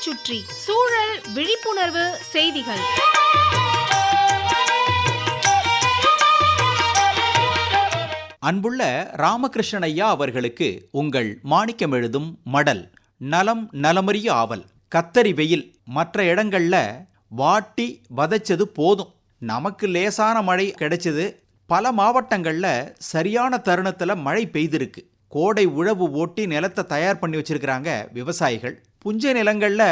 சுற்றி சூழல் விழிப்புணர்வு செய்திகள். அன்புள்ள ராமகிருஷ்ணன் ஐயா அவர்களுக்கு உங்கள் மாணிக்கம் எழுதும் மடல். நலம் நலமறிய ஆவல். கத்தரி வெயில் மற்ற இடங்கள்ல வாட்டி வதச்சது போதும். நமக்கு லேசான மழை கிடைச்சது. பல மாவட்டங்கள்ல சரியான தருணத்துல மழை பெய்திருக்கு. கோடை உழவு ஓட்டி நிலத்தை தயார் பண்ணி வச்சிருக்கிறாங்க விவசாயிகள். புஞ்சை நிலங்கள்ல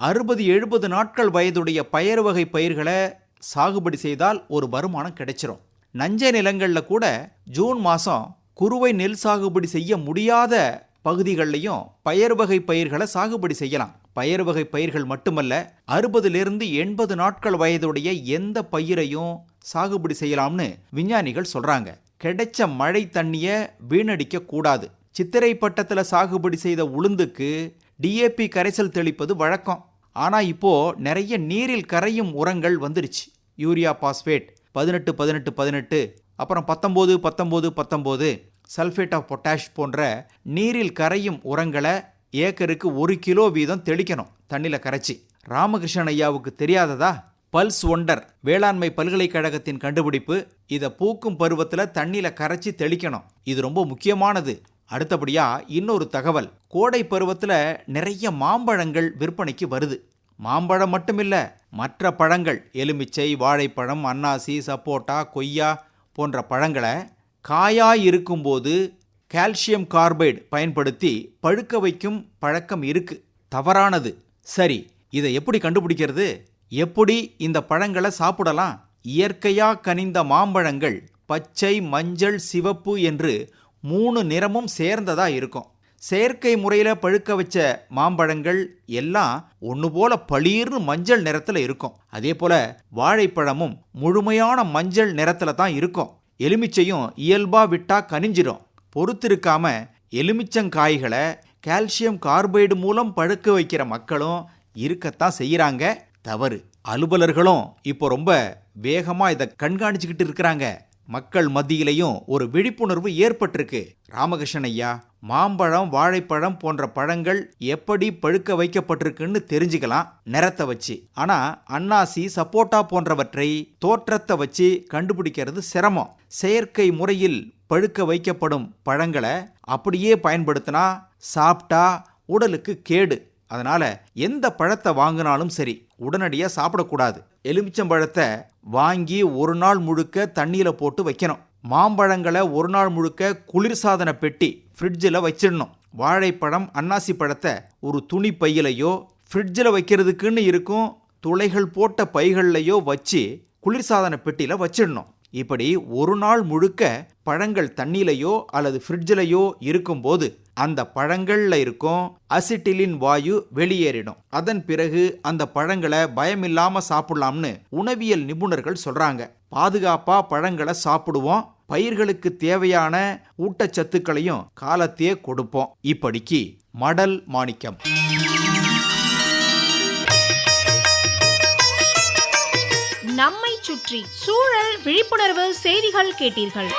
60-70 நாட்கள் வயதுடைய பயறு வகை பயிர்களை சாகுபடி செய்தால் ஒரு வருமானம் கிடைச்சிரும். நஞ்சை நிலங்கள்ல கூட ஜூன் மாசம் குறுவை நெல் சாகுபடி செய்ய முடியாத பகுதிகளிலையும் பயறு வகை பயிர்களை சாகுபடி செய்யலாம். பயறு வகை பயிர்கள் மட்டுமல்ல, 60-80 நாட்கள் வயதுடைய எந்த பயிரையும் சாகுபடி செய்யலாம்னு விஞ்ஞானிகள் சொல்றாங்க. கிடைச்ச மழை தண்ணிய வீணடிக்க கூடாது. சித்திரை பட்டத்துல சாகுபடி செய்த உளுந்துக்கு DAP கரைசல் தெளிப்பது வழக்கம். ஆனா இப்போ நிறைய நீரில் கரையும் உரங்கள் வந்துருச்சு. யூரியா பாஸ்பேட் 18-18-18, அப்புறம் 19-19-19, சல்ஃபேட் ஆஃப் பொட்டாஷ் போன்ற நீரில் கரையும் உரங்களை ஏக்கருக்கு 1 கிலோ வீதம் தெளிக்கணும் தண்ணியில் கரைச்சி. ராமகிருஷ்ணன் ஐயாவுக்கு தெரியாததா? பல்ஸ் ஒண்டர் வேளாண்மை பல்கலைக்கழகத்தின் கண்டுபிடிப்பு. இதை பூக்கும் பருவத்தில் தண்ணியில் கரைச்சி தெளிக்கணும். இது ரொம்ப முக்கியமானது. அடுத்தபடியா இன்னொரு தகவல். கோடை பருவத்தில் நிறைய மாம்பழங்கள் விற்பனைக்கு வருது. மாம்பழம் மட்டுமில்ல, மற்ற பழங்கள் எலுமிச்சை, வாழைப்பழம், அன்னாசி, சப்போட்டா, கொய்யா போன்ற பழங்களை காயாய் இருக்கும்போது கால்சியம் கார்பைடு பயன்படுத்தி பழுக்க வைக்கும் பழக்கம் இருக்கு. தவறானது. சரி, இதை எப்படி கண்டுபிடிக்கிறது? எப்படி இந்த பழங்களை சாப்பிடலாம்? இயற்கையா கனிந்த மாம்பழங்கள் பச்சை, மஞ்சள், சிவப்பு என்று 3 நிறமும் சேர்ந்ததா இருக்கும். செயற்கை முறையில் பழுக்க வச்ச மாம்பழங்கள் எல்லாம் ஒன்று போல பளீர்னு மஞ்சள் நிறத்தில் இருக்கும். அதே போல வாழைப்பழமும் முழுமையான மஞ்சள் நிறத்தில் தான் இருக்கும். எலுமிச்சையும் இயல்பா விட்டா கனிஞ்சிடும். பொறுத்திருக்காம எலுமிச்சங்காய்களை கால்சியம் கார்பைடு மூலம் பழுக்க வைக்கிற மக்களும் இருக்கத்தான் செய்யறாங்க. தவறு. அலுவலர்களும் இப்போ ரொம்ப வேகமா இதை கண்காணிச்சுக்கிட்டு இருக்கிறாங்க. மக்கள் மத்தியிலையும் ஒரு விழிப்புணர்வு ஏற்பட்டிருக்கு. ராமகிருஷ்ணன் ஐயா, மாம்பழம், வாழைப்பழம் போன்ற பழங்கள் எப்படி பழுக்க வைக்கப்பட்டிருக்குன்னு தெரிஞ்சுக்கலாம் நிறத்தை வச்சு. ஆனா அன்னாசி, சப்போட்டா போன்றவற்றை தோற்றத்தை வச்சு கண்டுபிடிக்கிறது சிரமம். செயற்கை முறையில் பழுக்க வைக்கப்படும் பழங்களை அப்படியே பயன்படுத்தினா சாப்பிட்டா உடலுக்கு கேடு. அதனால எந்த பழத்தை வாங்கினாலும் சரி, உடனடியாக சாப்பிடக்கூடாது. எலுமிச்சம்பழத்தை வாங்கி 1 நாள் முழுக்க தண்ணியில போட்டு வைக்கணும். மாம்பழங்களை 1 நாள் முழுக்க குளிர்சாதன பெட்டி ஃப்ரிட்ஜில் வச்சிடணும். வாழைப்பழம், அன்னாசி பழத்தை ஒரு துணி பையிலையோ ஃப்ரிட்ஜில் வைக்கிறதுக்குன்னு இருக்கும் துளைகள் போட்ட பைகள்லையோ வச்சு குளிர்சாதன பெட்டியில் வச்சிடணும். இப்படி 1 நாள் முழுக்க பழங்கள் தண்ணியிலையோ அல்லது ஃப்ரிட்ஜிலையோ இருக்கும்போது அந்த பழங்கள்ல இருக்கும் அசிட்டிலின் வாயு வெளியேறிடும். அதன் பிறகு அந்த பழங்களை பயமில்லாம சாப்பிடலாம்னு உணவியல் நிபுணர்கள் சொல்றாங்க. பாதுகாப்பா பழங்களை சாப்பிடுவோம். பயிர்களுக்கு தேவையான ஊட்டச்சத்துக்களையும் காலத்தையே கொடுப்போம். இப்படிக்கு மடல் மாணிக்கம். நம்மை சுற்றி சூழல் விழிப்புணர்வு செய்திகள் கேட்டீர்கள்.